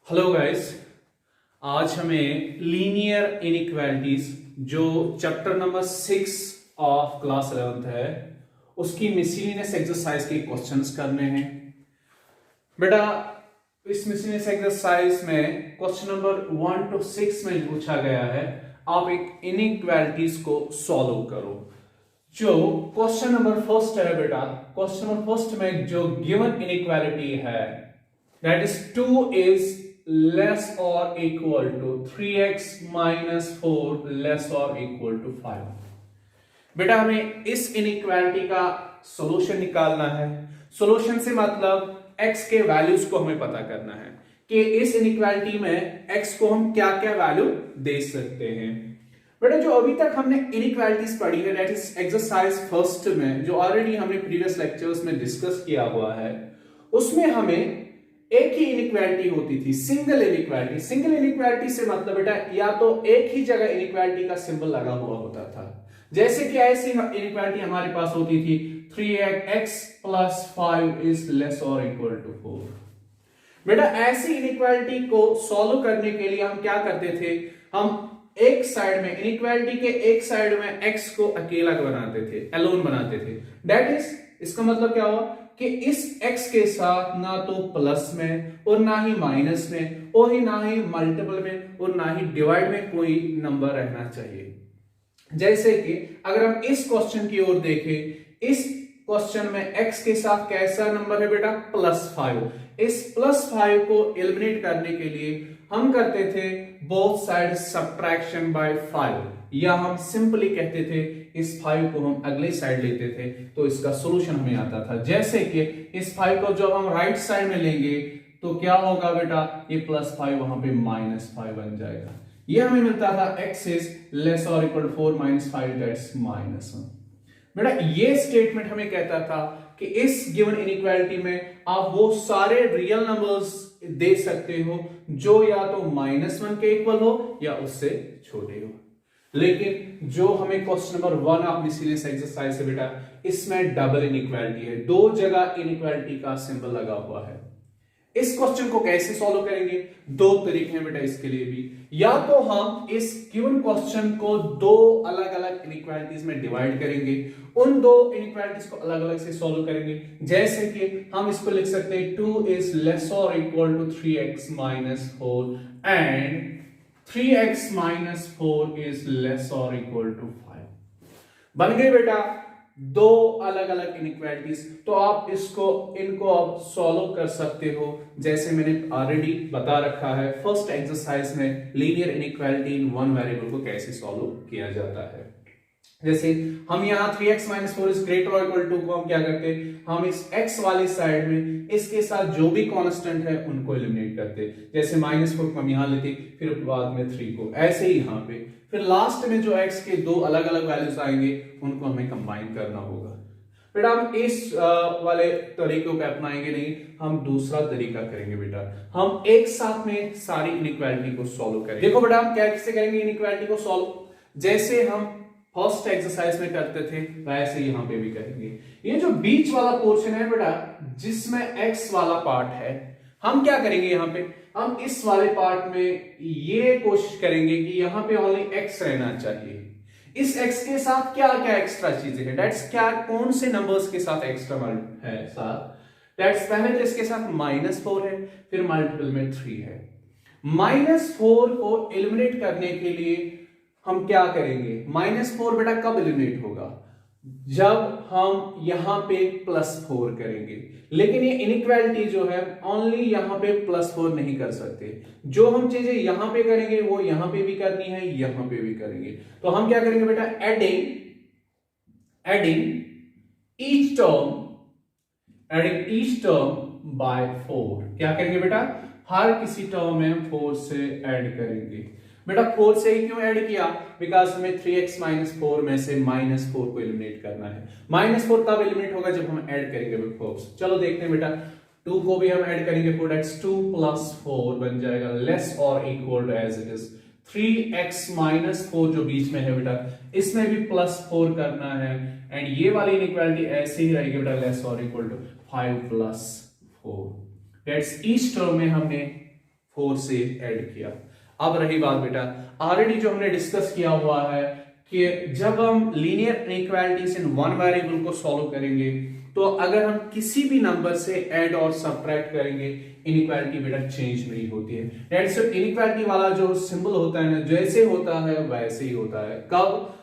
Hello guys. आज हमें linear inequalities जो chapter number 6 of class 11th है उसकी मिसलिनियस एक्सरसाइज के क्वेश्चंस करने हैं। बेटा इस मिसलिनियस एक्सरसाइज में क्वेश्चन नंबर 1 to 6 में पूछा गया है आप एक इनइक्वालिटीज को सॉल्व करो। जो क्वेश्चन नंबर फर्स्ट है बेटा, क्वेश्चन नंबर फर्स्ट में जो गिवन इनइक्वालिटी है that is 2 is less or equal to 3x minus 4 less or equal to 5। बेटा हमें इस इनइक्वालिटी का सॉल्यूशन निकालना है। सॉल्यूशन से मतलब x के वैल्यूज को हमें पता करना है कि इस इनइक्वालिटी में x को हम क्या क्या वैल्यू दे सकते हैं। बेटा जो अभी तक हमने इनइक्वालिटीज पढ़ी है दैट इज एक्सरसाइज फर्स्ट में जो ऑलरेडी हमने प्रीवियस लेक्चर्स में डिस्कस किया हुआ है उसमें हमें एक ही इनइक्वालिटी होती थी, सिंगल इनइक्वालिटी। सिंगल इनइक्वालिटी से मतलब बेटा या तो एक ही जगह इनइक्वालिटी का सिंबल लगा हुआ होता था, जैसे कि ऐसी इनइक्वालिटी हमारे पास होती थी 3x plus 5 is less or equal to 4। बेटा ऐसी इनइक्वालिटी को सॉल्व करने के लिए हम क्या करते थे, हम एक साइड में इनइक्वालिटी के एक साइड में x को अकेला बनाते थे, अलोन बनाते थे। दैट इज इसका मतलब क्या हुआ कि इस x के साथ ना तो प्लस में और ना ही माइनस में और ही ना ही मल्टीपल में और ना ही डिवाइड में कोई नंबर रहना चाहिए। जैसे कि अगर हम इस क्वेश्चन की ओर देखें, इस क्वेश्चन में x के साथ कैसा नंबर है बेटा, +5। इस +5 को एलिमिनेट करने के लिए हम करते थे बोथ साइड सब्ट्रैक्शन बाय 5 या हम सिंपली कहते थे इस 5 को हम अगले साइड लेते थे तो इसका सॉल्यूशन हमें आता था। जैसे कि इस 5 को जब हम राइट साइड में लेंगे तो क्या होगा बेटा, ये +5 वहां पे -5 बन जाएगा। ये हमें मिलता था x is less or equal to 4 minus 5 that's -1। बेटा ये स्टेटमेंट हमें कहता था कि इस गिवन इनइक्वालिटी में आप वो सारे रियल नंबर्स दे सकते हो जो या तो -1 के इक्वल हो या उससे छोटे हो। लेकिन जो हमें question number 1 of miscellaneous exercise है बेटा, इसमें डबल इनइक्वालिटी है, दो जगह इनइक्वालिटी का सिंबल लगा हुआ है। इस क्वेश्चन को कैसे सॉल्व करेंगे, दो तरीके हैं बेटा इसके लिए भी। या तो हम इस गिवन क्वेश्चन को दो अलग अलग इनइक्वालिटीज में डिवाइड करेंगे, उन दो इनइक्वालिटीज को अलग अलग से सॉल्व करेंगे। जैसे कि हम इसको लिख सकते हैं 2 is less or equal to 3x minus 4 and 3x minus 4 is less or equal to 5। बन गई बेटा दो अलग अलग इनइक्वालिटीज। तो आप इनको आप सॉल्व कर सकते हो जैसे मैंने ऑलरेडी बता रखा है फर्स्ट एक्सरसाइज में linear inequality in one variable को कैसे सॉल्व किया जाता है। जैसे हम यहाँ 3x minus 4 is greater or equal to को हम क्या करते हैं, हम इस x वाली साइड में इसके साथ जो भी कांस्टेंट है उनको एलिमिनेट करते। जैसे -4 को हम यहाँ लेते, फिर बाद में 3 को, ऐसे ही यहाँ पे फिर लास्ट में जो x के दो अलग अलग वैल्यूज आएंगे उनको हमें कंबाइन करना होगा। बेटा हम इस वाले तरीके को अपनाएंगे नहीं, हम दूसरा तरीका करेंगे बेटा, हम एक साथ में सारी इनइक्वालिटी को सॉल्व करेंगे। देखो बेटा हम कैसे करेंगे इनइक्वालिटी को सॉल्व, जैसे हम फर्स्ट एक्सरसाइज में करते थे वैसे यहां पे भी करेंगे। ये जो बीच वाला पोर्शन है बेटा जिसमें x वाला पार्ट है, हम क्या करेंगे यहाँ पे, हम इस वाले पार्ट में ये कोशिश करेंगे कि यहाँ पे ओनली x रहना चाहिए। इस x के साथ क्या क्या एक्स्ट्रा चीजें हैं, दैट्स क्या कौन से नंबर्स के साथ एक्स्ट्रा है साथ, दैट्स पहले तो इसके साथ -4 है, फिर मल्टीपल में 3 है। -4 को एलिमिनेट करने के लिए हम क्या करेंगे, -4 बेटा कब एलिमिनेट होगा, जब हम यहां पे +4 करेंगे। लेकिन ये इनइक्वालिटी जो है ओनली यहां पे +4 नहीं कर सकते, जो हम चीजें यहां पे करेंगे वो यहां पे भी करनी है, यहां पे भी करेंगे। तो हम क्या करेंगे बेटा, एडिंग ईच टर्म बाय 4। क्या करेंगे बेटा, हर किसी टर्म में 4 से ऐड करेंगे। बेटा 4 से ही क्यों ऐड किया, बिकॉज हमें 3x minus 4 में से -4 को एलिमिनेट करना है। -4 तब एलिमिनेट होगा जब हम ऐड करेंगे 4। चलो देखते हैं बेटा, 2 को भी हम ऐड करेंगे, 4 that's 2 plus 4 बन जाएगा less or equal to as it is 3x minus 4 जो बीच में है बेटा इसमें भी +4 करना है एंड ये वाली इनइक्वालिटी ऐसे ही रहेगी बेटा less or equal to 5 plus 4। That's each term में हमने 4 से ऐड किया। अब रही बात बेटा, ऑलरेडी जो हमने डिस्कस किया हुआ है कि जब हम linear inequalities in one variable को सॉल्व करेंगे तो अगर हम किसी भी नंबर से ऐड और सब्ट्रैक्ट करेंगे इनइक्वालिटी बेटा चेंज नहीं होती है। दैट्स इनइक्वालिटी वाला जो सिंबल होता है ना, जैसे होता है वैसे ही होता है। कब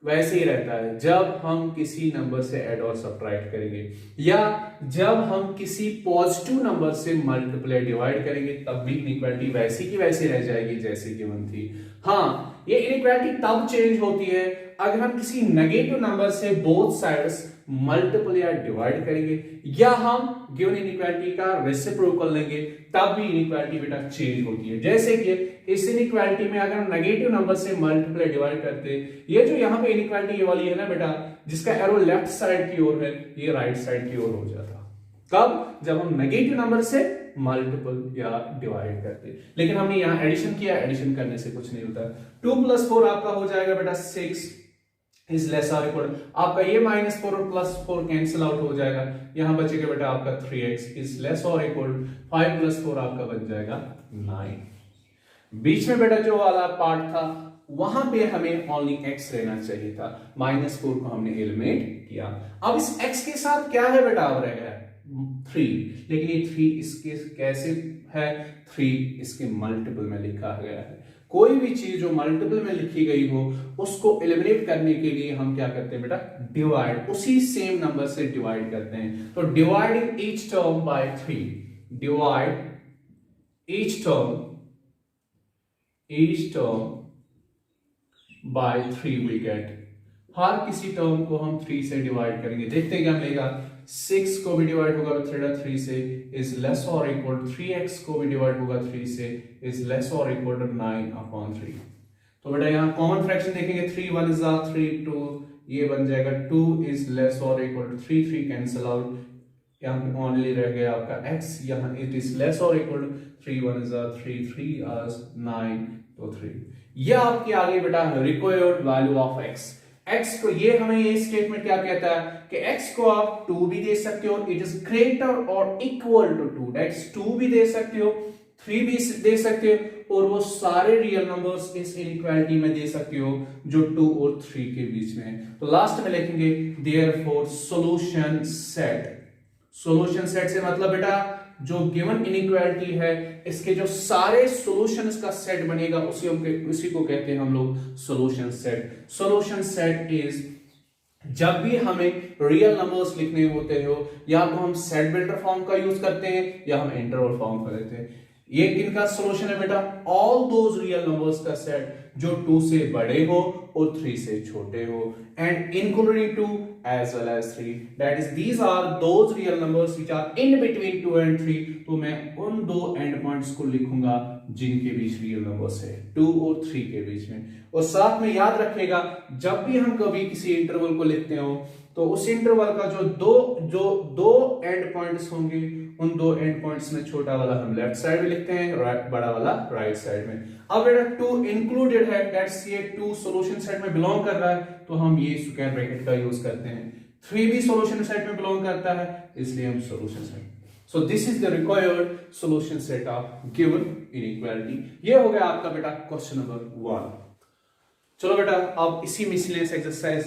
वैसे ही रहता है? जब हम किसी नंबर से ऐड और सब्ट्रैक्ट करेंगे या जब हम किसी पॉजिटिव नंबर से मल्टीप्लाई डिवाइड करेंगे, तब भी इनइक्वालिटी वैसी की वैसी रह जाएगी जैसी गिवन थी। हाँ, ये इनइक्वालिटी तब चेंज होती है अगर हम किसी नेगेटिव नंबर से बोथ साइड्स मल्टीपल या डिवाइड करेंगे या हम गिवन इनइक्वालिटी का रेसिप्रोकल लेंगे, तब भी इनइक्वालिटी बेटा चेंज होती है। जैसे कि इस इनइक्वालिटी में अगर हम नेगेटिव नंबर से मल्टीप्लाई डिवाइड करते हैं, ये जो यहाँ पे इनइक्वालिटी ये वाली है ना बेटा, जिसका एरो लेफ्ट साइड की ओर है, ये राइट साइड की ओर हो जाता। कब? जब हम नेगेटिव नंबर से मल्टीपल या डिवाइड करते। लेकिन हमने यहाँ एडिशन किया, एडिशन करने से कुछ नहीं होता। 2 + 4 आपका हो जाएगा बेटा 6 इज लेस और इक्वल, आपका ये -4 और +4 कैंसिल आउट हो जाएगा, यहां बचेगा बेटा आपका 3x is less or equal 5 + 4 आपका बन जाएगा 9। बीच में बेटा जो वाला पार्ट था वहां पे हमें ओनली x रहना चाहिए था, -4 को हमने एलिमिनेट किया। अब इस x के साथ क्या है बेटा, अब रह गया 3, लेकिन ये 3 इसके कैसे है, 3 इसके मल्टीपल में लिखा गया है। कोई भी चीज जो मल्टीपल में लिखी गई हो उसको एलिमिनेट करने के लिए हम क्या करते हैं बेटा, डिवाइड, उसी सेम नंबर से डिवाइड करते हैं। तो dividing each term by 3, divide each term by 3 we get, हर किसी टर्म को हम 3 से डिवाइड करेंगे। देखते हैं क्या मिलेगा। 6 को भी डिवाइड होगा 3 से is less or equal, 3x को भी डिवाइड होगा 3 से is less or equal to 9/3। तो बेटा यहाँ कॉमन फ्रैक्शन देखेंगे, 3 1 is 3, 2 ये बन जाएगा 2 is less or equal to 3 3 cancel out, यहाँ पे ओनली रह गया आपका x, यहाँ it is less or equal to 3 1 is 3 3 is 9 तो 3। ये आपके आगे बेटा required value of x। x को ये हमें ये स्टेटमेंट क्या कहता है कि x को आप 2 भी दे सकते हो, इट इज ग्रेटर और इक्वल टू 2, दैट्स 2 भी दे सकते हो, 3 भी दे सकते हो, और वो सारे रियल नंबर्स इस इनइक्वालिटी में दे सकते हो जो 2 और 3 के बीच में है। तो लास्ट में लिखेंगे therefore solution set. Solution set से मतलब बेटा जो गिवन इनइक्वालिटी है इसके जो सारे सॉल्यूशंस का सेट बनेगा उसी को कहते हैं हम लोग solution set. Solution set is जब भी हमें रियल नंबर्स लिखने होते हो या तो हम सेट बिल्डर फॉर्म का यूज करते हैं या हम इंटरवल फॉर्म का लेते हैं। ये किनका सॉल्यूशन है बेटा, ऑल दोज रियल नंबर्स का सेट जो 2 से बड़े हो और 3 से छोटे हो, and including 2 as well as 3, that is these are those real numbers which are in between 2 and 3। तो मैं उन दो एंड पॉइंट्स को लिखूंगा जिनके बीच रियल नंबर्स है 2 और 3 के बीच में। और साथ में याद रखिएगा जब भी हम कभी किसी इंटरवल को लिखते हो तो उस इंटरवल का जो दो एंड पॉइंट्स होंगे उन दो एंड पॉइंट्स में छोटा वाला हम लेफ्ट साइड में लिखते हैं, बड़ा वाला राइट साइड में। अब बेटा 2 इंक्लूडेड है, दैट्स ये 2 सॉल्यूशन सेट में बिलोंग कर रहा है तो हम ये स्क्वायर ब्रैकेट का यूज करते हैं। 3 भी सॉल्यूशन सेट में बिलोंग करता है इसलिए हम solution set. So this is the required solution set of given inequality. ये हो गया आपका बेटा क्वेश्चन नंबर 1। चलो बेटा अब इसी मिसलेनियस एक्सरसाइज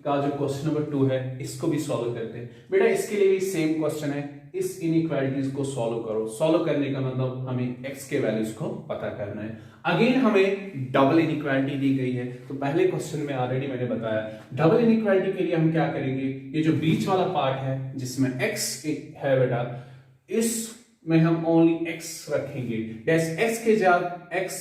का जो क्वेश्चन नंबर 2 है इसको भी सॉल्व करते हैं। बेटा इसके लिए भी सेम क्वेश्चन है, इस इनइक्वालिटीज को सॉल्व करो। सॉल्व करने का मतलब हमें x के वैल्यूज को पता करना है। अगेन हमें डबल इनइक्वालिटी दी गई है, तो पहले क्वेश्चन में ऑलरेडी मैंने बताया डबल इनइक्वालिटी के लिए हम क्या करेंगे, ये जो बीच वाला पार्ट है जिसमें x है बेटा इसमें हम ओनली x रखेंगे। x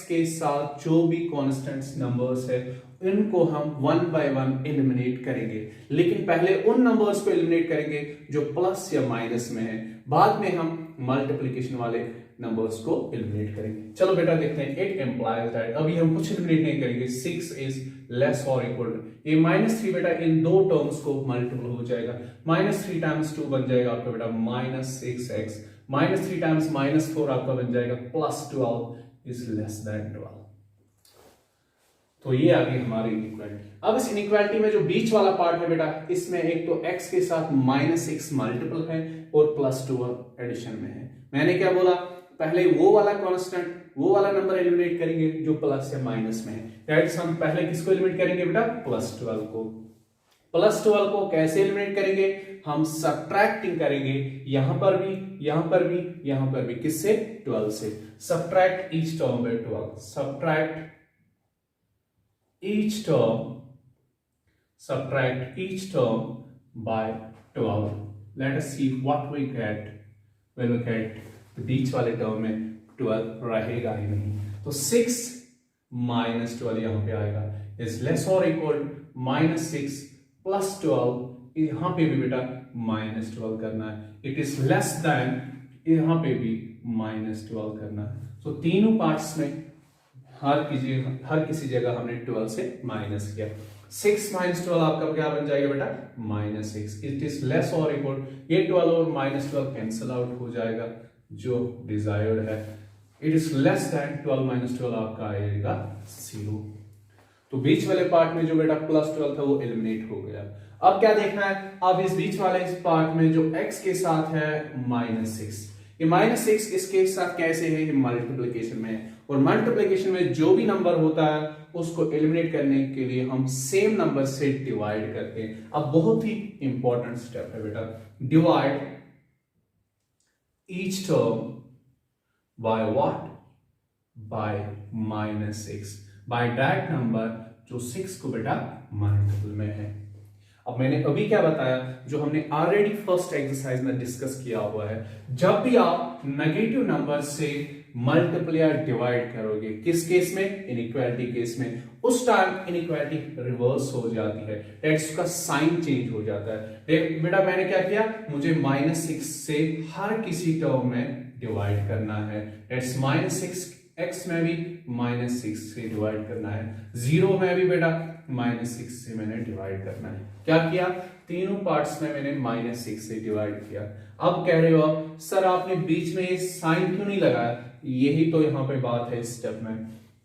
के साथ जो भी कांस्टेंट्स नंबर्स है इनको हम 1 बाय 1 एलिमिनेट करेंगे, लेकिन पहले उन नंबर्स को एलिमिनेट करेंगे जो प्लस या माइनस में है, बाद में हम मल्टीप्लिकेशन वाले नंबर्स को एलिमिनेट करेंगे। चलो बेटा देखते हैं। इट एम्प्लाइज दैट, अभी हम कुछ एलिमिनेट नहीं करेंगे, 6 is less or equal to, ये -3 बेटा इन दो टर्म्स को मल्टीपल हो जाएगा, -3 टाइम्स 2 बन जाएगा आपका बेटा -6x, -3 टाइम्स -4 आपका बन जाएगा +12 इज लेस देन 12। तो ये आ गई हमारी इनइक्वालिटी। अब इस इनइक्वालिटी में जो बीच वाला पार्ट है बेटा इसमें एक तो x के साथ -6 मल्टीपल है और +2 एडिशन में है। मैंने क्या बोला, पहले वो वाला कांस्टेंट, वो वाला नंबर एलिमिनेट करेंगे जो प्लस या माइनस में है। दैट्स हम पहले किसको एलिमिनेट करेंगे बेटा? +12 को। +12 को कैसे एलिमिनेट करेंगे? हम सब्ट्रैक्टिंग करेंगे, यहां पर भी, यहां पर भी, यहां पर भी, किससे? 12 से। Subtract each term bye 12, subtract each term, subtract each term by 12. Let us see what we get when we get the बीच वाले टर्म में 12 रहेगा ही नहीं, तो 6 - 12 यहां पे आएगा, इज लेस और इक्वल -6 + 12, यहां पे भी बेटा -12 करना है, इट इज लेस देन, यहां पे भी -12 करना है। तो तीनों पार्ट्स में हर किसी जगह हमने 12 से माइनस किया। 6 - 12 आपका क्या बन जाएगा बेटा? -6। It is less or equal, ये 12 और -12 कैंसिल आउट हो जाएगा जो डिजायर्ड है। इट इज लेस देन 12 - 12 आपका आएगा 0। तो बीच वाले पार्ट में जो बेटा +12 था वो एलिमिनेट हो गया। अब क्या देखना है? अब इस बीच वाले इस पार्ट में जो x के साथ है -6, ये -6 इसके साथ कैसे है? ये मल्टीप्लिकेशन में है, और मल्टीप्लिकेशन में जो भी नंबर होता है उसको एलिमिनेट करने के लिए हम सेम नंबर से डिवाइड करते हैं। अब बहुत ही इंपॉर्टेंट स्टेप है बेटा, divide each term by what? By -6, by that number जो 6 को बेटा मल्टीपल में है। अब मैंने अभी क्या बताया, जो हमने ऑलरेडी फर्स्ट एक्सरसाइज में डिस्कस किया हुआ है, जब भी आप नेगेटिव नंबर से मल्टीपल या डिवाइड करोगे, किस केस में? इनइक्वालिटी केस में, उस टाइम इनइक्वालिटी रिवर्स हो जाती है, दैट्स का साइन चेंज हो जाता है। बेटा मैंने क्या किया, मुझे -6 से हर किसी टर्म में डिवाइड करना है, दैट्स -6 x में भी -6 से डिवाइड करना है, 0 में भी बेटा -6 से मैंने डिवाइड करना है। क्या किया? तीनों पार्ट्स में मैंने -6 से डिवाइड किया। अब कह रहे हो आप सर आपने बीच में ये साइन क्यों नहीं लगाया? यही तो यहां पे बात है इस स्टेप में।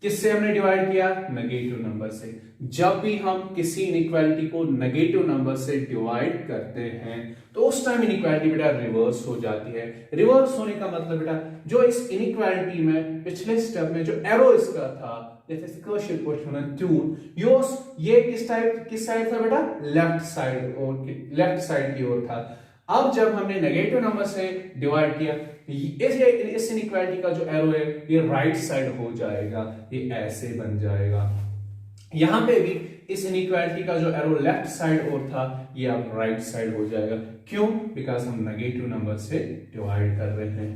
किससे हमने डिवाइड किया? नेगेटिव नंबर से। जब भी हम किसी इनइक्वालिटी को नेगेटिव नंबर से डिवाइड करते हैं तो उस टाइम इनइक्वालिटी बेटा रिवर्स हो जाती है। रिवर्स होने का मतलब बेटा जो इस इनइक्वालिटी में पिछले स्टेप में जो एरो इसका था, जैसे क्वेश्चन ट्यून योस, ये किस साइड था बेटा? लेफ्ट साइड, और लेफ्ट साइड की ओर था। अब जब हमने नेगेटिव नंबर से डिवाइड किया, इस इनइक्वालिटी का जो एरो है ये राइट साइड हो जाएगा, ये ऐसे बन जाएगा। यहां पे भी इस इनइक्वालिटी का जो एरो लेफ्ट साइड और था ये अब राइट साइड हो जाएगा। क्यों? बिकॉज हम नेगेटिव नंबर से डिवाइड कर रहे हैं।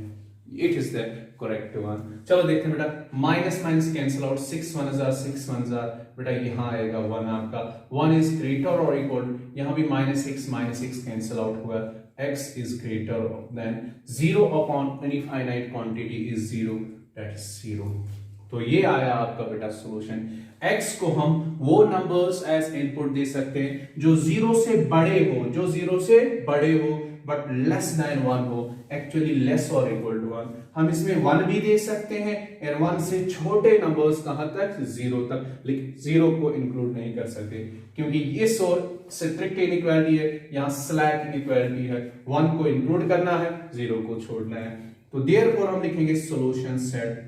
It is the correct one. चलो देखते हैं बेटा, minus minus cancel out, 6 1 jar 6 1 jar, बेटा यहाँ आएगा 1 आपका, 1 इज ग्रेटर और इक्वल, यहाँ भी -6 कैंसिल आउट हुआ, x is greater than 0 upon any finite quantity is 0, that is 0। तो ये आया आपका बेटा सॉल्यूशन। x को हम वो नंबर्स एज इनपुट दे सकते हैं जो 0 से बड़े हो, बट लेस देन 1 हो, actually less or equal to 1। हम इसमें 1 भी दे सकते हैं, और 1 से छोटे नंबर्स कहां तक? 0 तक, लेकिन 0 को इंक्लूड नहीं कर सकते क्योंकि ये स्ट्रिक्ट इनइक्वालिटी है, यहाँ स्लैक इनइक्वालिटी है। 1 को इंक्लूड करना है, 0 को छोड़ना है। तो देयरफॉर हम लिखेंगे सॉल्यूशन सेट।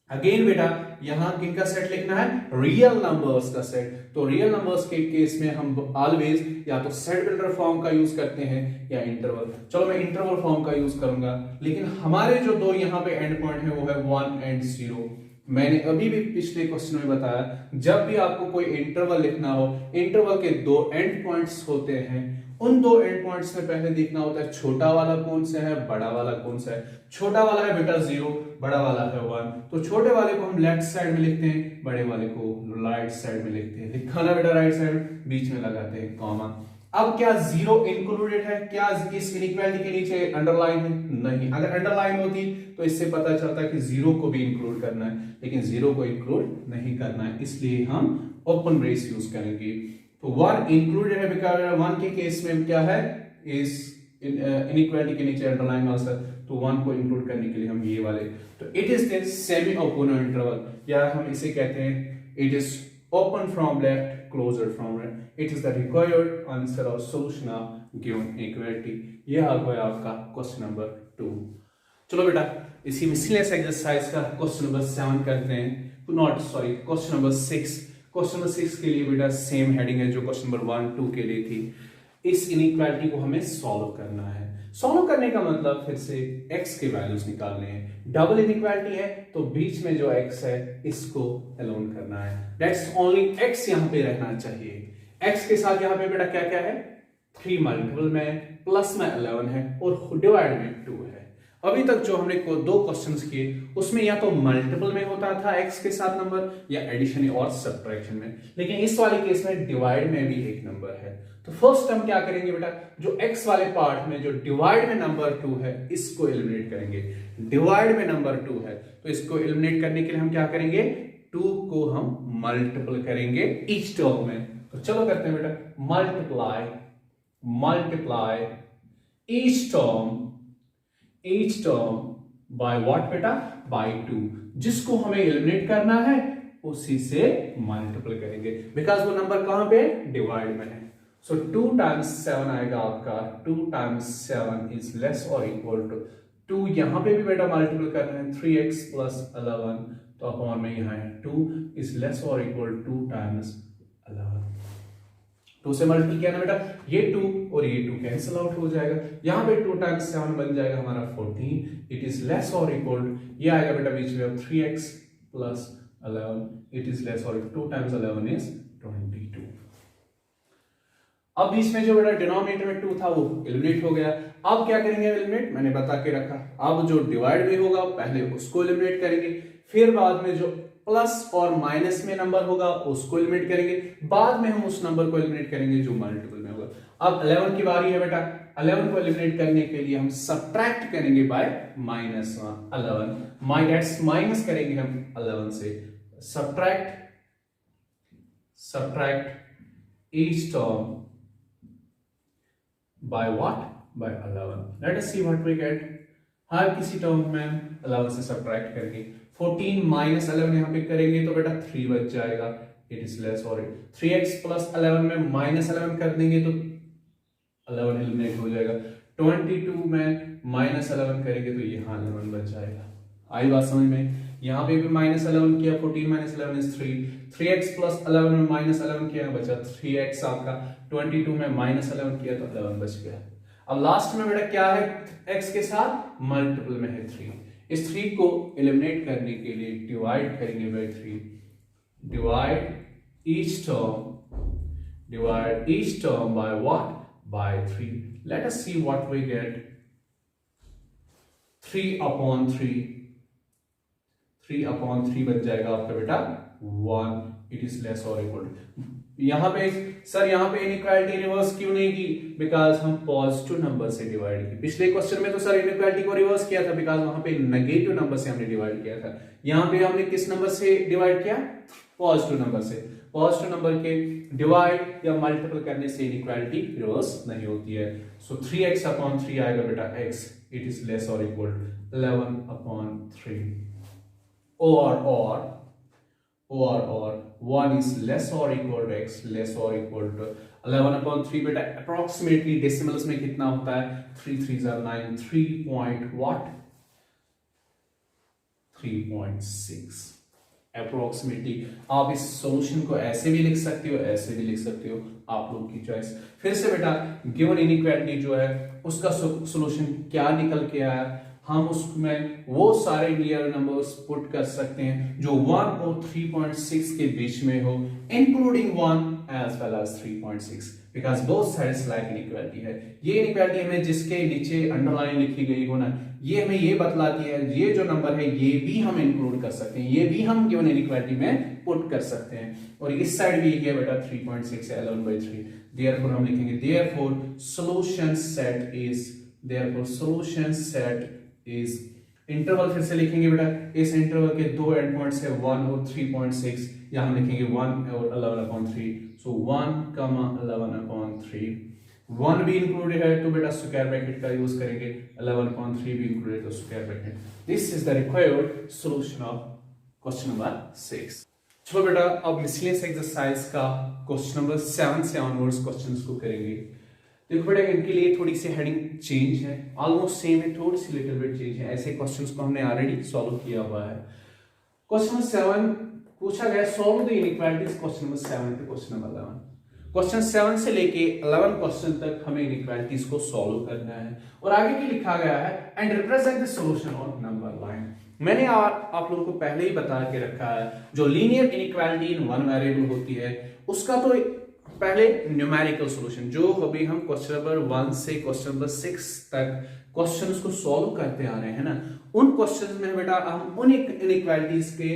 अगेन बेटा यहां किनका सेट लिखना है? रियल नंबर्स का सेट। तो रियल नंबर्स के केस में हम ऑलवेज या तो सेट बिल्डर फॉर्म का यूज करते हैं या इंटरवल। चलो मैं इंटरवल फॉर्म का यूज करूंगा, लेकिन हमारे जो दो यहाँ पे एंड पॉइंट है वो है 1 और 0। मैंने अभी भी पिछले क्वेश्चन में बताया, जब भी आपको कोई इंटरवल लिखना हो, इंटरवल के 2 एंड पॉइंट्स होते हैं, उन 2 एंड पॉइंट्स में पहले देखना होता है छोटा वाला कौन सा है, बड़ा वाला कौन सा है। छोटा वाला है बेटा 0, बड़ा वाला है 1। तो छोटे वाले को हम लेफ्ट साइड में लिखते हैं, बड़े वाले को राइट साइड में लिखते हैं। लिखा ना बेटा राइट साइड, बीच में लगाते हैं कॉमा। अब क्या 0 इंक्लूडेड है? क्या इस इनइक्वालिटी के नीचे अंडरलाइन है? नहीं। अगर अंडरलाइन होती तो इससे पता चलता कि 0 को भी इंक्लूड करना है, लेकिन 0 को इंक्लूड नहीं करना है, इसलिए हम ओपन ब्रेस यूज करेंगे। तो 1 इंक्लूडेड है, बिकॉज़ 1 के केस में क्या है, इस इनइक्वालिटी के नीचे अंडरलाइन वाला, तो 1 को इंक्लूड करने के लिए हम ये वाले, तो it is the semi open interval, या हम इसे कहते हैं it is open from left, closer from right. It is the required answer or solution of given inequality। यह आ गया आपका क्वेश्चन नंबर 2। चलो बेटा इसी मिसलेनियस एक्सरसाइज का क्वेश्चन नंबर 7 करते हैं, not sorry question number 6। Question number 6 के लिए बेटा सेम हेडिंग है जो क्वेश्चन नंबर 1 2 के लिए थी। इस इनइक्वालिटी को हमें सॉल्व करना है। सॉल्व करने का मतलब फिर से x के वैल्यूज निकालने हैं। डबल इनइक्वालिटी है तो बीच में जो x है इसको अलोन करना है। दैट्स ओनली x यहाँ पे रहना चाहिए। x के साथ यहाँ पे बेटा क्या क्या है, 3 मल्टीपल में, प्लस में 11 है और डिवाइड में 2 है। अभी तक जो हमने दो क्वेश्चंस किए उसमें या तो मल्टीपल में होता था x के साथ नंबर या एडिशन और सब्ट्रैक्शन में, लेकिन इस वाले केस में डिवाइड में भी एक नंबर है। तो फर्स्ट हम क्या करेंगे बेटा, जो x वाले पार्ट में जो डिवाइड में नंबर 2 है इसको एलिमिनेट करेंगे। डिवाइड में नंबर 2 है तो इसको एलिमिनेट करने के लिए हम क्या करेंगे, 2 को हम मल्टीपल करेंगे ईच टर्म में। तो चलो करते हैं बेटा, multiply multiply each term by what बेटा, by 2। जिसको हमें एलिमिनेट करना है उसी से मल्टीपल करेंगे, बिकॉज वो नंबर कहां पे, डिवाइड में है। सो 2 टाइम्स 7 आएगा आपका, 2 times 7 is less or equal to 2। यहां पे भी बेटा मल्टीपल करना है, 3x प्लस 11 तो अपॉन में यहां है 2 is less or equal 2 times 11। 2 से मल्टीपल किया ना बेटा, ये 2 और ये 2 कैंसिल आउट हो जाएगा। यहां पे 2 टाइम्स 7 बन जाएगा हमारा 14। It is less or equal, ये आएगा बेटा बीच में 3x plus 11। It is less और 2 टाइम्स 11 इज 22। अब बीच में जो बेटा डिनोमिनेटर में 2 था वो एलिमिनेट हो गया। अब क्या करेंगे एलिमिनेट, मैंने बता के रखा। अब जो डिवाइड में होगा पहले उसको एलिमिनेट करेंगे, फिर बाद में जो प्लस और माइनस में नंबर होगा उसको एलिमिनेट करेंगे, बाद में हम उस नंबर को एलिमिनेट करेंगे जो मल्टीपल में होगा। अब 11 की बारी है बेटा, 11 को एलिमिनेट करने के लिए हम सब्ट्रैक्ट करेंगे बाय माइनस 11। माइनस करेंगे हम 11 से, subtract each term by what, by 11। Let us see what we get. हर किसी टर्म में 11 से सब्ट्रैक्ट करेंगे। 14 माइनस 11 यहां पे करेंगे तो बेटा 3 बच जाएगा। इट इज लेस और 3x प्लस 11 में माइनस 11 कर देंगे तो 11 एलिमिनेट हो जाएगा। 22 में माइनस 11 करेंगे तो यहां 11 बच जाएगा। आई बात समझ में? यहां पे भी माइनस 11 किया, 14 माइनस 11 इज 3। 3x प्लस 11 में माइनस 11 किया, बचा 3x आपका। 22 में माइनस 11 किया तो 11 बच गया। अब लास्ट में बेटा क्या है, x के साथ मल्टीपल में है 3। इस 3 को एलिमिनेट करने के लिए डिवाइड करेंगे by 3। Divide each term by what, by 3। let us see what we get। 3 upon 3 बन जाएगा आपका बेटा 1। It is less or equal. यहां पे सर यहां पे इनइक्वालिटी रिवर्स क्यों नहीं की, बिकॉज हम पॉजिटिव नंबर से डिवाइड की। पिछले क्वेश्चन में तो सर इनइक्वालिटी को रिवर्स किया था बिकॉज वहां पे नेगेटिव नंबर से हमने डिवाइड किया था। यहां पे हमने किस नंबर से डिवाइड किया, पॉजिटिव नंबर से। पॉजिटिव नंबर के डिवाइड या मल्टीपल करने से इनइक्वालिटी रिवर्स नहीं होती है। सो 3x अपॉन 3 आएगा बेटा x। It is less or equal 11 upon 3। और 1 is less or equal to x, less or equal to 11 upon 3 बेटा approximately decimals में कितना होता है, 3 3s are 9, 3 point what, 3.6 approximately। आप इस सॉल्यूशन को ऐसे भी लिख सकते हो, ऐसे भी लिख सकते हो, आप लोग की चॉइस। फिर से बेटा गिवन इनइक्वालिटी जो है उसका सॉल्यूशन क्या निकल के आया, हम उसमें वो सारे रियल नंबर्स पुट कर सकते हैं जो 1 और 3.6 के बीच में हो, including 1 as well as 3.6, because both sides like inequality है। ये इनइक्वालिटी हमें जिसके नीचे अंडरलाइन लिखी गई हो ना, ये हमें ये बतलाती है ये जो नंबर है ये भी हम इंक्लूड कर सकते हैं, ये भी हम गिवन इनइक्वालिटी में पुट कर सकते हैं। और इस साइड भी ये बेटा 3.6 है 11/3। देयरफॉर हम लिखेंगे therefore solution set is interval. फिर से लिखेंगे बेटा, इस इंटरवल के दो एंड पॉइंट्स है 1 और 3.6। यहां हम लिखेंगे 1 और 11/3। सो 1, 11/3। 1 भी इंक्लूडेड है तो बेटा स्क्वायर ब्रैकेट का यूज करेंगे, 11/3 भी इंक्लूडेड तो square bracket. This is the required solution of question number 6। चलो बेटा अब मिसलेनियस एक्सरसाइज का क्वेश्चन नंबर 7 से ऑनवर्ड्स क्वेश्चंस को करेंगे। देखो बेटा इनके लिए थोड़ी सी हेडिंग चेंज है, ऑलमोस्ट सेम है, थोड़ी सी लिटिल बिट चेंज है। ऐसे क्वेश्चंस को हमने ऑलरेडी सॉल्व किया हुआ है। क्वेश्चन नंबर 7 पूछा गया, solve the inequalities, question number 7 पे क्वेश्चन नंबर 11। क्वेश्चन 7 से लेके 11 क्वेश्चन तक हमें इनइक्वालिटीज को सॉल्व करना है और आगे की लिखा गया है and represent the solution on number line. मैंने आप लोगों को पहले ही बता के रखा है, जो linear inequality in one variable होती है उसका तो पहले न्यूमेरिकल सॉल्यूशन, जो अभी हम क्वेश्चन नंबर 1 से क्वेश्चन नंबर 6 तक क्वेश्चंस को सॉल्व करते आ रहे हैं ना, उन क्वेश्चंस में बेटा हम उन इनइक्वालिटीज के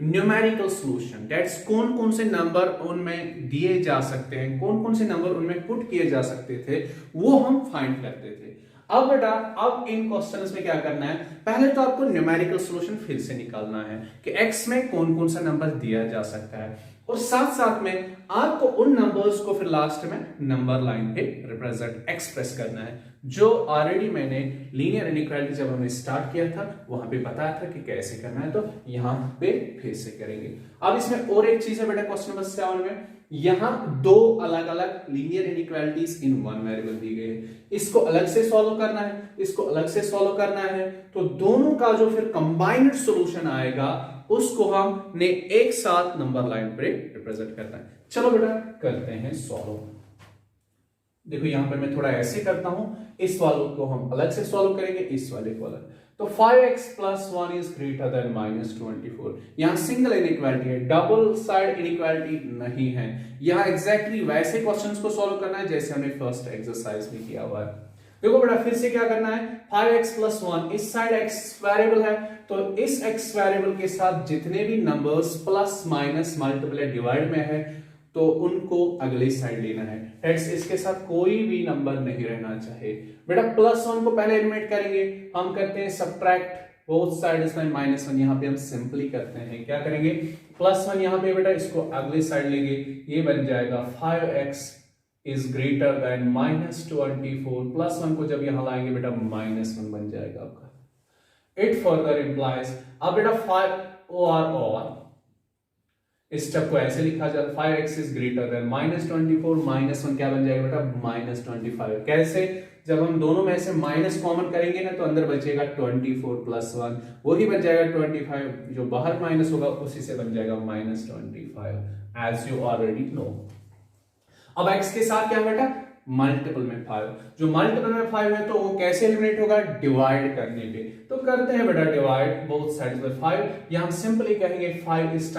न्यूमेरिकल सॉल्यूशन, दैट्स कौन कौन से नंबर उनमें दिए जा सकते हैं, कौन कौन से नंबर उनमें पुट किए जा सकते थे, वो हम फाइंड करते थे। अब बेटा अब इन क्वेश्चंस में क्या करना है, पहले तो आपको न्यूमेरिकल सॉल्यूशन फिर से निकालना है कि x में कौन कौन सा नंबर दिया जा सकता है, और साथ साथ में आपको उन नंबर्स को फिर लास्ट में नंबर लाइन पे रिप्रेजेंट एक्सप्रेस करना है, जो ऑलरेडी मैंने लीनियर इनइक्वालिटी जब हमने स्टार्ट किया था वहां पे बताया था कि कैसे करना है, तो यहां पे फिर से करेंगे। अब इसमें और एक चीज है बेटा, क्वेश्चन नंबर 7 में यहां दो अलग अलग linear inequalities in one variable दी गई है, इसको अलग से सॉल्व करना है, इसको अलग से सॉल्व करना है, तो दोनों का जो फिर कंबाइंड सॉल्यूशन आएगा उसको हमने एक साथ नंबर लाइन पे रिप्रेजेंट करना है। चलो बेटा करते हैं सॉल्व। देखो यहां पर मैं थोड़ा ऐसे करता हूं, इस वाले को हम अलग से सॉल्व करेंगे, इस वाले को अलग। तो 5x + 1 इज ग्रेटर देन -24। यहां सिंगल इनइक्वालिटी है, डबल साइड इनइक्वालिटी नहीं है। यहां एग्जैक्टली वैसे क्वेश्चंस को सॉल्व करना है जैसे हमने फर्स्ट एक्सरसाइज में किया हुआ है। देखो बेटा फिर से क्या करना है, 5x + 1, इस साइड x वेरिएबल है, तो इस x वेरिएबल के साथ जितने भी numbers plus minus multiply divide में है तो उनको अगली साइड लेना है, दैट्स इसके साथ कोई भी नंबर नहीं रहना चाहिए। बेटा +1 को पहले एलिमिनेट करेंगे, हम करते हैं सबट्रैक्ट बोथ साइड्स में -1, यहां पे हम सिंपली करते हैं, क्या करेंगे +1 यहां पे बेटा इसको अगली साइड लेंगे, ये बन जाएगा 5x इज ग्रेटर देन -24, +1 को जब यहां लाएंगे बेटा -1 बन जाएगा आपका। इट फर्दर इंप्लाइज, अब बेटा 5 और इस स्टेप को ऐसे लिखा जाता है, 5x इज ग्रेटर देन -24, -1 क्या बन जाएगा बेटा -25। कैसे, जब हम दोनों में से माइनस कॉमन करेंगे ना तो अंदर बचेगा 24 + 1, वही बन जाएगा 25, जो बाहर माइनस होगा उसी से बन जाएगा -25, एज यू ऑलरेडी नो। अब x के साथ क्या बेटा मल्टीपल में 5, जो मल्टीपल में 5 है तो वो कैसे एलिमिनेट होगा, डिवाइड करने पे। तो करते हैं बेटा डिवाइड बोथ साइड्स बाय 5, यहां हम सिंपली कहेंगे 5 इस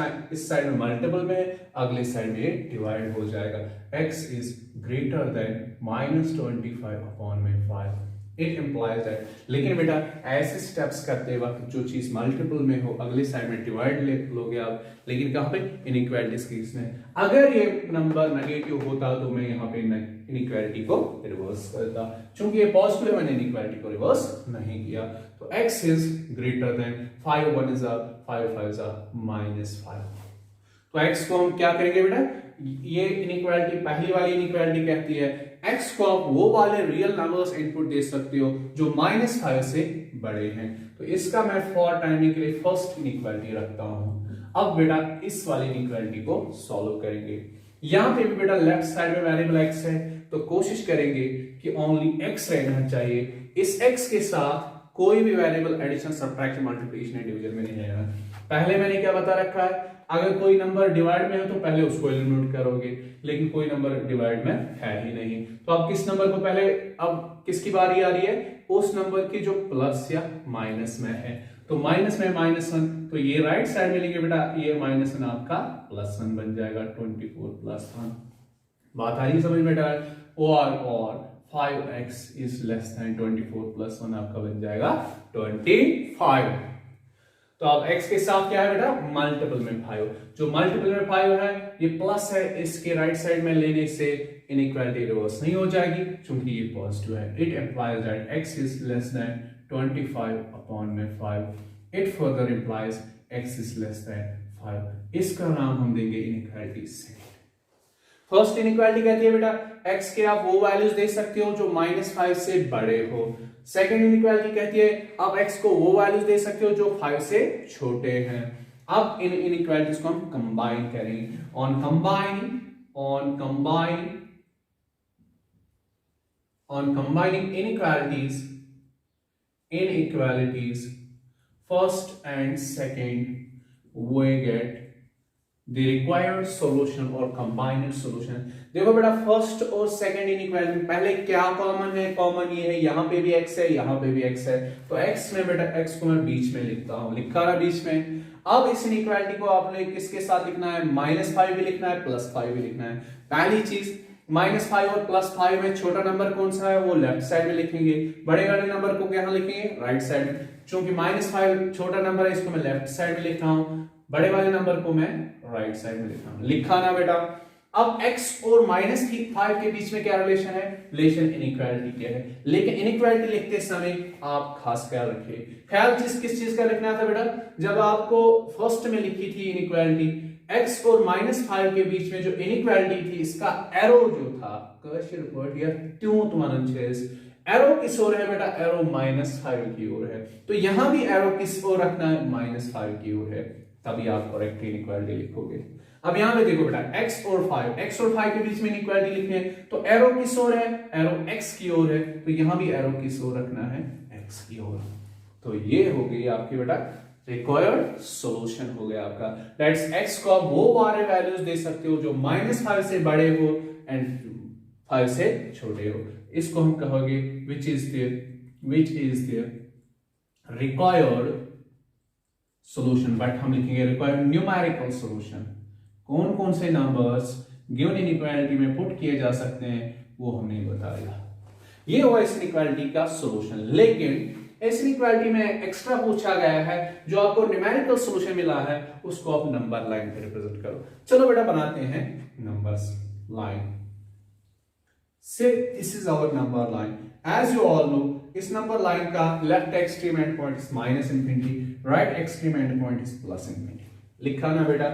साइड में मल्टीपल में, अगले साइड में डिवाइड हो जाएगा, x is greater than -25/5। It implies that, लेकिन बेटा ऐसे स्टेप्स करते वक्त जो चीज मल्टीपल में हो अगले साइड में डिवाइड लोगे आप, लेकिन कहां पे इनइक्वालिटीज केस में, अगर ये नंबर नेगेटिव होता तो मैं यहाँ पे इनइक्वालिटी को रिवर्स करता, क्योंकि ये पॉजिटिव मैंने इनइक्वालिटी को रिवर्स नहीं किया। तो x is greater than 5 1 is 5 5 -5। तो x को हम क्या करेंगे बेटा, ये इनइक्वालिटी पहली वाली इनइक्वालिटी कहती है x को आप वो वाले रियल नंबर्स इनपुट दे सकते हो जो -5 से बड़े हैं, तो इसका मैं फॉर टाइमिंग के लिए फर्स्ट इनइक्वालिटी रखता हूं। अब बेटा इस वाली इनइक्वालिटी को सॉल्व करेंगे, यहां पे भी बेटा लेफ्ट साइड में वेरिएबल x है तो कोशिश करेंगे कि ओनली x रहना चाहिए, इस x के साथ कोई भी वेरिएबल एडिशन सब्ट्रैक्शन मल्टीप्लिकेशन या डिवीजन में नहीं जाएगा। पहले मैंने क्या बता रखा है, अगर कोई नंबर डिवाइड में है तो पहले उसको एलिमिनेट करोगे, लेकिन कोई नंबर डिवाइड में है ही नहीं, तो अब किस नंबर को पहले, अब किसकी बारी आ रही है, उस नंबर की जो प्लस या माइनस में है, तो माइनस में -1, तो ये राइट साइड में लेंगे बेटा, ये -1 आपका +1 बन जाएगा, 24 + 1। बात आ रही है समझ में बेटा, और 5x इज लेस देन 24 + 1 आपका बन जाएगा 25। तो अब x के साथ क्या है बेटा मल्टीपल में 5, जो मल्टीपल में 5 है ये प्लस है, इसके राइट साइड में लेने से इनइक्वालिटी रिवर्स नहीं हो जाएगी क्योंकि ये पॉजिटिव है। It implies that x is less than 25/5। It further implies x is less than 5। इसका नाम हम देंगे इनइक्वालिटी सेकंड। फर्स्ट इनइक्वालिटी कहती है बेटा x के आप वो वैल्यूज दे सकते हो जो -5 से बड़े हो। सेकंड इनइक्वालिटी कहती है आप x को वो वैल्यूज दे सकते हो जो 5 से छोटे हैं। अब इन इनइक्वालिटीज को हम कंबाइन करेंगे, on combine on combining inequalities first and second, we get the required solution or combined solution. देखो बेटा फर्स्ट और सेकंड इनइक्वालिटी पहले क्या कॉमन है, कॉमन ये है, यहाँ पे भी x है, यहाँ पे भी x है, तो x में बेटा x को मैं बीच में लिखता हूँ, लिखा रहा बीच में। अब इस इनइक्वालिटी को आपने किसके साथ लिखना है, -5 भी लिखना है, +5 भी लिखना है। पहली चीज -5 और +5 में छोटा नंबर कौन सा है वो लेफ्ट साइड में लिखेंगे, बड़े वाले नंबर को कहाँ लिखेंगे, राइट साइड में। चूंकि -5 छोटा नंबर है इसको मैं लेफ्ट साइड में लिख रहा हूं, बड़े वाले नंबर को मैं राइट साइड में लिख रहा हूं। लिखा ना बेटा। अब x और -5 के बीच में क्या रिलेशन है, रिलेशन इनइक्वालिटी के है। लेकिन इनइक्वालिटी लिखते समय आप खास ख्याल रखिए, ख्याल किस चीज का रखना था बेटा, जब आपको फर्स्ट में लिखी थी इनइक्वालिटी x और -5 के बीच में जो इनइक्वालिटी थी इसका एरो जो था एरो किस ओर है बेटा, एरो -5 की ओर है, तो यहां भी एरो किस ओर रखना है, -5 की ओर है, तभी आप करेक्ट इनइक्वालिटी लिखोगे। अब यहां पे देखो बेटा x और 5 के बीच में इनइक्वालिटी लिखनी है, तो एरो किस ओर है, एरो x की ओर है, तो यहां भी एरो किस ओर रखना है, x की ओर। तो ये हो गई आपकी बेटा रिक्वायर्ड सॉल्यूशन हो गया आपका। दैट्स x को आप वो वाले वैल्यूज दे सकते हो जो -5 से बड़े हो एंड 5 से छोटे हो। इसको हम कहोगे which is the required solution, but हम लिखेंगे required numerical solution। कौन कौन से नंबर्स गिवन इनइक्वालिटी में पुट किए जा सकते हैं वो हमने बताया। ये हुआ इस इनइक्वालिटी का सॉल्यूशन। लेकिन इस इनइक्वालिटी में एक्स्ट्रा पूछा गया है, जो आपको न्यूमेरिकल सॉल्यूशन मिला है उसको आप नंबर लाइन पे रिप्रेजेंट करो। चलो बेटा बनाते हैं numbers line. Say this is our number line. As you all know, इस नंबर लाइन का left extreme and point is -infinity, right extreme and point is +infinity. लिखा ना बेटा।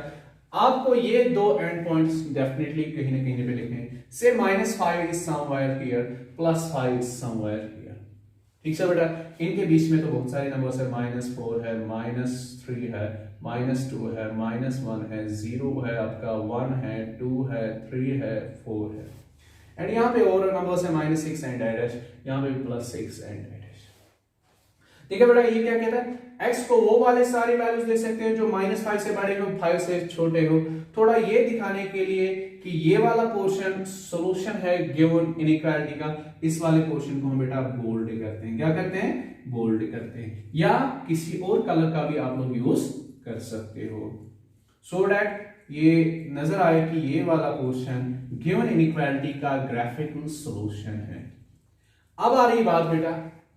आपको ये दो एंड पॉइंट्स डेफिनेटली कहीं ना कहीं पे लिखने हैं। से -5 is somewhere here, +5 is somewhere here. ठीक है बेटा। इनके बीच में तो बहुत सारे नंबर्स है, -4 है, -3 है, -2 है, -1 है, 0 है, आपका 1 है, 2 है, 3 है, 4 है, एंड यहाँ पे और नंबर्स है -6 एंड डैश, यहाँ पे +6 एंड डैश। ठीक है बेटा। ये क्या कहता है, x को वो वाले सारे वैल्यूज दे सकते हैं जो -5 से बड़े हो, 5 से छोटे हो। थोड़ा ये दिखाने के लिए कि ये वाला पोर्शन सॉल्यूशन है गिवन इनइक्वालिटी का, इस वाले पोर्शन को हम बेटा बोल्ड करते हैं। क्या करते हैं, बोल्ड करते हैं, या किसी और कलर का भी आप लोग यूज कर सकते हो, सो दैट ये नजर आए कि ये वाला पोर्शन गिवन इनइक्वालिटी का ग्राफिकल सॉल्यूशन है। अब आ रही बात बेटा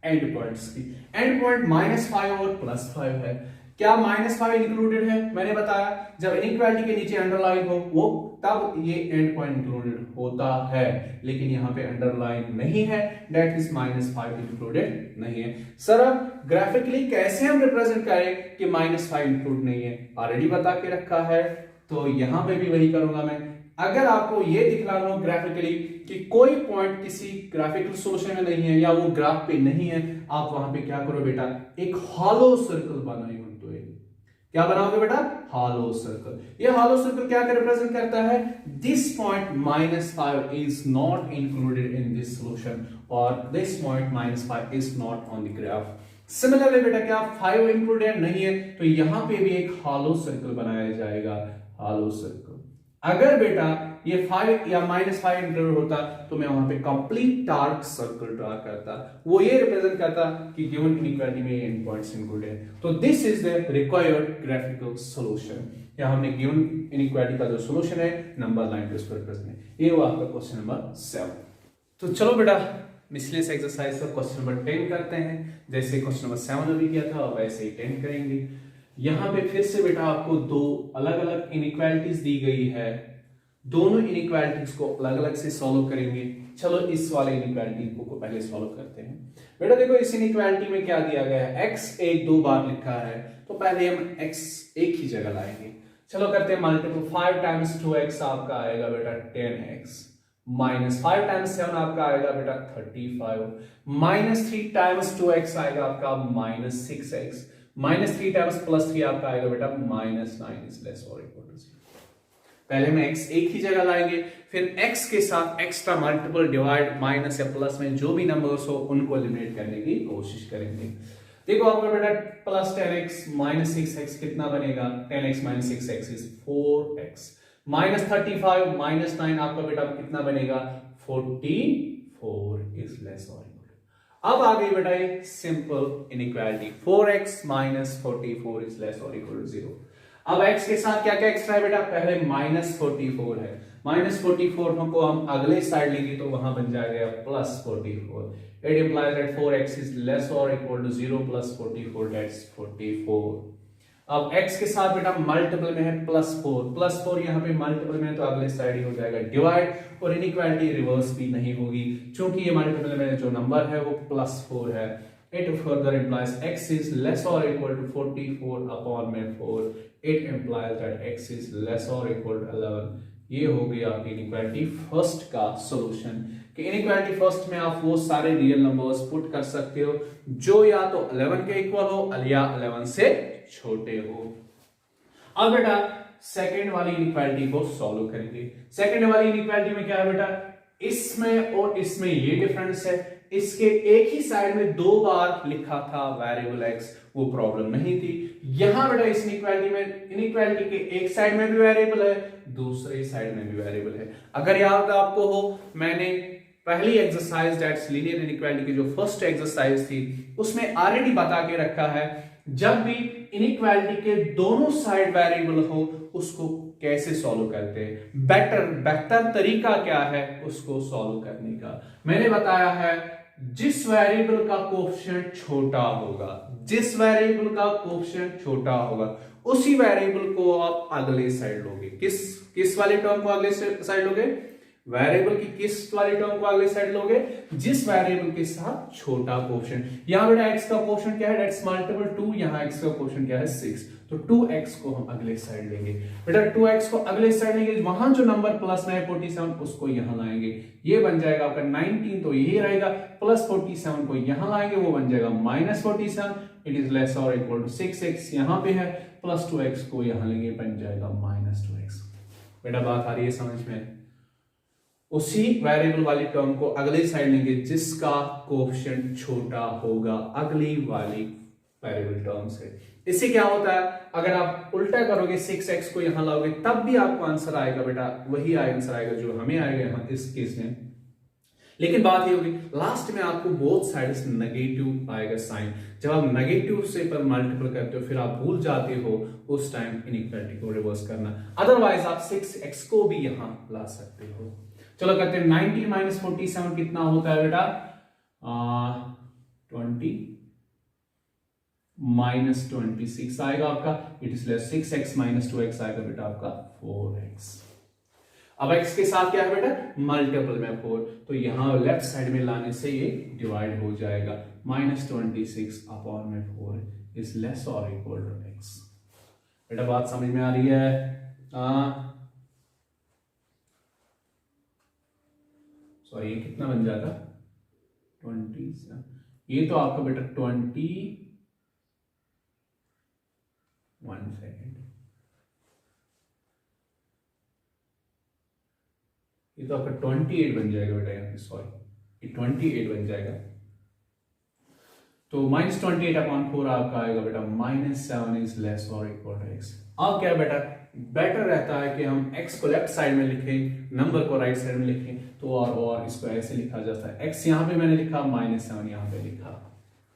एंड पॉइंट्स की। एंड पॉइंट -5 और +5 है। क्या -5 इंक्लूडेड है, मैंने बताया जब इनइक्वालिटी के नीचे अंडरलाइन हो वो तब ये एंड पॉइंट इंक्लूडेड होता है, लेकिन यहाँ पे अंडरलाइन नहीं है, दैट इज -5 इंक्लूडेड नहीं है। सर अब ग्राफिकली कैसे हम रिप्रेजेंट करें कि -5 इंक्लूड नहीं है, ऑलरेडी बता के रखा है, तो यहां पे भी वही करूंगा मैं। अगर आपको ये दिखला रहा हूं ग्राफिकली कि कोई पॉइंट किसी ग्राफिकल सॉल्यूशन में नहीं है या वो ग्राफ पे नहीं है, आप वहां पे क्या करो बेटा, एक हॉलो सर्कल बनाइए। तो क्या बनाओगे बेटा, हॉलो सर्कल। ये हॉलो सर्कल क्या रिप्रेजेंट करता है, this point -5 is not included in this solution और this point -5 is not on the graph. Similarly बेटा क्या 5 इंक्लूडेड नहीं है, तो यहां पे भी एक हॉलो सर्कल बनाया जाएगा, हॉलो सर्कल। अगर बेटा ये 5 या -5 इंक्लूड होता तो मैं वहां पे कंप्लीट डार्क सर्कल ड्रा करता, वो ये रिप्रेजेंट करता कि गिवन इनइक्वालिटी में एंड पॉइंट्स इंक्लूडेड है। तो this is the required graphical solution. या हमने गिवन इनइक्वालिटी का जो सॉल्यूशन है नंबर लाइन पे उसको रिप्रेजेंट है। ये हुआ आपका क्वेश्चन नंबर 7। तो चलो बेटा मिसलेनियस एक्सरसाइज का क्वेश्चन नंबर 10 करते हैं। जैसे क्वेश्चन नंबर 7 अभी किया था वैसे ही 10 करेंगे। यहां पे फिर से बेटा आपको दो अलग अलग इनइक्वालिटीज दी गई है, दोनों इनइक्वालिटीज को अलग अलग से सॉल्व करेंगे। चलो इस वाले इनइक्वालिटी को पहले सॉल्व करते हैं। बेटा देखो इस इनइक्वालिटी में क्या दिया गया है, x एक दो बार लिखा है, तो पहले हम x एक ही जगह लाएंगे। चलो करते हैं मल्टीपल। 5 टाइम्स 2x आपका आएगा बेटा 10x, -5 टाइम्स 7 आपका आएगा बेटा 35, -3 टाइम्स 2x आएगा आपका -6x, -3 टाइम्स +3 आपका आएगा बेटा -9 is less or equal to 0। पहले हम x एक ही जगह लाएंगे, फिर x के साथ एक्स्ट्रा मल्टीपल डिवाइड माइनस या प्लस में जो भी नंबर्स हो उनको एलिमिनेट करने की कोशिश करेंगे। देखो आपका बेटा प्लस 10x माइनस 6x कितना बनेगा, 10x minus 6x is 4x, minus 35 minus 9 आपका बेटा कितना बनेगा 44 इज लेस और इक्वल। अब आ गई बेटा ये simple inequality 4x minus 44 is less or equal to 0। अब x के साथ क्या क्या एक्स्ट्रा है बेटा, पहले माइनस 44 है, माइनस 44 को हम अगले साइड लेंगे तो वहां बन जाएगा plus 44। It implies that 4x is less or equal to 0 plus 44 that's 44। अब x के साथ बेटा मल्टीपल में है प्लस 4 यहाँ पे मल्टीपल में है तो अगले साइड ही हो जाएगा डिवाइड, और इनइक्वालिटी रिवर्स भी नहीं होगी क्योंकि ये मल्टीपल में जो नंबर है वो प्लस 4 है। It further implies x is less or equal to 44 upon में 4. It implies that x is less or equal to 11. ये हो गई आपकी इनइक्वालिटी फर्स्ट का सॉल्यूशन। कि इनइक्वालिटी फर्स्ट में आप वो सारे रियल नंबर्स पुट कर सकते हो जो या तो 11 के इक्वल हो या 11 से छोटे हो। अब बेटा सेकंड वाली इनइक्वालिटी को सॉल्व करेंगे। सेकंड वाली इनइक्वालिटी में क्या है बेटा, इसमें और इसमें ये डिफरेंस है, इसके एक ही साइड में दो बार लिखा था वेरिएबल x, वो प्रॉब्लम नहीं थी। यहां बेटा इस इनइक्वालिटी में इनइक्वालिटी के एक साइड में भी वेरिएबल है, दूसरे साइड में भी वेरिएबल है। अगर याद आपको हो मैंने पहली एक्सरसाइज दैट्स लीनियर इनइक्वालिटी की जो फर्स्ट एक्सरसाइज थी उसमें ऑलरेडी बता के रखा है जब भी इनइक्वालिटी के दोनों साइड वेरिएबल हो उसको कैसे सॉल्व करते हैं, बेहतर तरीका क्या है उसको सॉल्व करने का। मैंने बताया है जिस वेरिएबल का कोएफिशिएंट छोटा होगा, जिस वेरिएबल का कोएफिशिएंट छोटा होगा उसी वेरिएबल को आप अगले साइड लोगे। किस वाले टर्म को अगले साइड लोगे, वेरिएबल की किस वाले टर्म को अगले साइड लोगे, जिस वेरिएबल के साथ छोटा कोएफिशिएंट। यहां बेटा x का कोएफिशिएंट क्या है, दैट्स मल्टीपल 2, यहां x का कोएफिशिएंट क्या है 6, तो 2x को हम अगले साइड लेंगे। बेटा 2x को अगले साइड लेंगे, वहां जो नंबर प्लस में है 47 उसको यहां लाएंगे, ये बन जाएगा आपका 19, तो ये रहेगा प्लस 47 को यहां लाएंगे वो बन जाएगा minus 47, it is less or equal to 6x यहां पे है, प्लस 2x को यहां लेंगे बन जाएगा माइनस 2x। बेटा बात आ रही है समझ में, उसी वेरिएबल वाली टर्म को अगले साइड लेंगे जिसका कोएफिशिएंट छोटा होगा अगली वाली वेरिएबल टर्म से। इससे क्या होता है, अगर आप उल्टा करोगे 6x को यहां लाओगे तब भी आपको आंसर आएगा बेटा, वही आंसर आएगा जो हमें आएगा यहां इस केस में। लेकिन बात ये होगी लास्ट में आपको बोथ साइड से नेगेटिव आएगा साइन, जब आप नेगेटिव से पर मल्टीपल करते हो फिर आप भूल जाते हो उस टाइम इनइक्वालिटी को रिवर्स करना, अदरवाइज आप 6x को भी यहां ला सकते हो। चलो करते हैं 19 माइनस 47 कितना होता है बेटा 20 माइनस 26 आएगा आपका, it is less 6x minus 2x आएगा बेटा आपका 4x। अब x के साथ क्या है बेटा मल्टीपल में 4, तो यहां लेफ्ट साइड में लाने से ये डिवाइड हो जाएगा, माइनस 26 अपॉन में 4 is less or equal to x। बेटा बात समझ में आ रही है, सॉरी ये कितना बन जाएगा 20, ये तो आपका बेटा 21 सेकेंड, ये तो आपका 28 बन जाएगा बेटा यहाँ पे, सॉरी ये 28 बन जाएगा, तो माइनस 28 अपॉन 4 आपका आएगा बेटा minus 7 is less or equal to x। अब क्या बेटा बेटर रहता है कि हम x को लेफ्ट साइड में लिखें, नंबर को राइट साइड में लिखें, तो और इसको ऐसे लिखा जाता है, x यहां पे मैंने लिखा माइनस 7 यहां पे लिखा,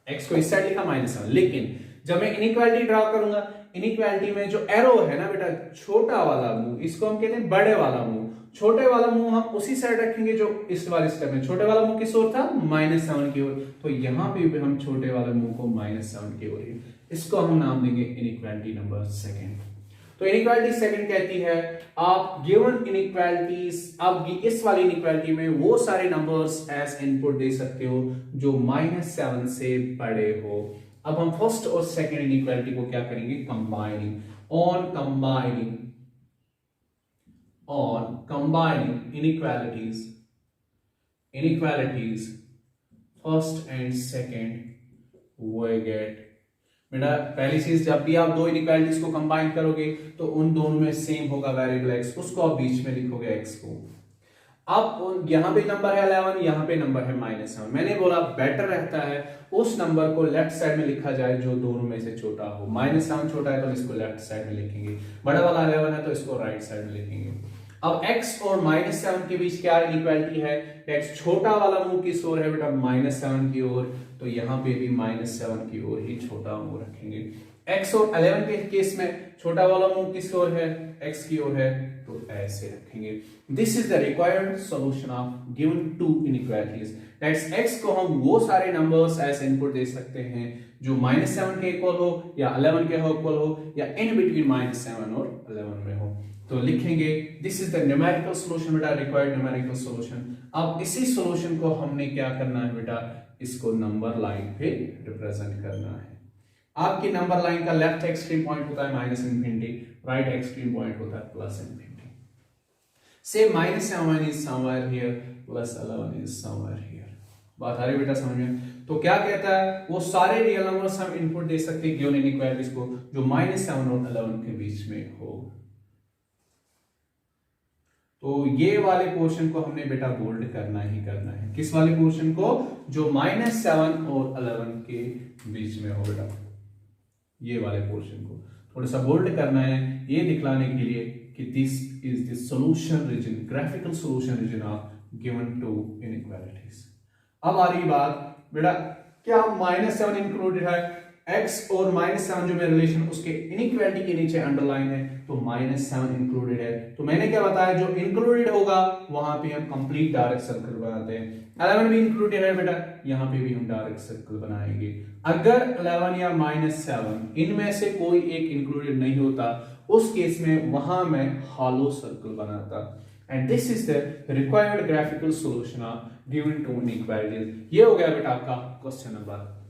x को इस साइड लिखा माइनस 7, लेकिन जब मैं इनइक्वालिटी ड्रा करूंगा इनइक्वालिटी में जो एरो है ना बेटा छोटा वाला मुंह, इसको हम कहते हैं बड़े वाला मुंह, छोटे वाला मुंह हम उसी साइड रखेंगे जो इस वाले स्टेप में, छोटे वाला मुंह किस ओर था माइनस 7 की ओर, तो यहां पे भी हम छोटे वाले मुंह को माइनस 7 की ओर, इसको हम नाम देंगे इनइक्वालिटी नंबर सेकंड। तो इनइक्वालिटी सेकंड कहती है आप गिवन इनइक्वालिटीज, अब इस वाली इनइक्वालिटी में वो सारे नंबर्स एज इनपुट दे सकते हो जो माइनस 7 से बड़े हो। अब हम फर्स्ट और सेकंड इनइक्वालिटी को क्या करेंगे combining, on combining inequalities first and second we get बेटा पहली चीज, जब भी आप दो इनइक्वालिटीज को कंबाइन करोगे तो उन दोनों में सेम होगा वेरिएबल एक्स, उसको आप बीच में लिखोगे एक्स को। अब यहाँ पे नंबर है 11, यहाँ पे नंबर है -7। मैंने बोला बेटर रहता है उस नंबर को लेफ्ट साइड में लिखा जाए जो दोनों में से छोटा हो। -7 छोटा है तो इसको लेफ्ट साइड में लिखेंगे, बड़ा वाला 11 है तो इसको राइट साइड में लिखेंगे। अब x और -7 के बीच क्या इनइक्वालिटी है, x छोटा वाला मुंह किस ओर है बेटा, -7 की ओर, तो यहाँ पे भी -7 की ओर ही छोटा मुंह रखेंगे। x और 11 के केस में छोटा वाला मुंह किस ओर है, x की ओर है, तो ऐसे रखेंगे। This is the required solution of given two inequalities. That's x को हम वो सारे नंबर्स ऐसे इनपुट दे सकते हैं जो -7 के इक्वल हो या 11 के इक्वल हो या इन बिटवीन -7 और 11 में हो। तो लिखेंगे this is the numerical solution बेटा, रिक्वायर्ड न्यूमेरिकल सॉल्यूशन। अब इसी सॉल्यूशन को हमने क्या करना है बेटा, इसको नंबर लाइन पे रिप्रेजेंट करना है। आपकी नंबर लाइन का लेफ्ट एक्सट्रीम पॉइंट होता है -∞, राइट एक्सट्रीम पॉइंट होता है +∞। से -7 is somewhere here, +11 is somewhere here। बात आ रही बेटा समझ में? तो क्या कहता है, वो सारे रियल नंबर्स हम इनपुट दे सकते हैं गिवन इनइक्वालिटीज को जो -7 और 11 के बीच में हो। तो ये वाले पोर्शन को हमने बेटा बोल्ड करना ही करना है। किस वाले पोर्शन को, जो -7 और 11 के बीच में हो बेटा, ये वाले पोर्शन को थोड़ा सा बोल्ड करना है, ये दिखलाने के लिए कि this is the solution region, graphical solution region of given two inequalities. अब आ रही बात बेटा, क्या -7 इंक्लूडेड है, x और -7 जो मेरा रिलेशन उसके इनइक्वालिटी के नीचे अंडरलाइन है, तो -7 इंक्लूडेड है। तो मैंने क्या बताया, जो इंक्लूडेड होगा वहां पे हम कंप्लीट डायरेक्ट सर्कल बनाते हैं। 11 भी इंक्लूडेड है बेटा, यहाँ पे भी हम डायरेक्ट सर्कल बनाएंगे। अगर 11 या -7 इनमें से कोई एक इंक्लूडेड नहीं होता, उस केस में वहां मैं हॉलो सर्कल बनाता। And this is the required graphical solution of given two inequalities. ये हो गया बेटा आपका क्वेश्चन नंबर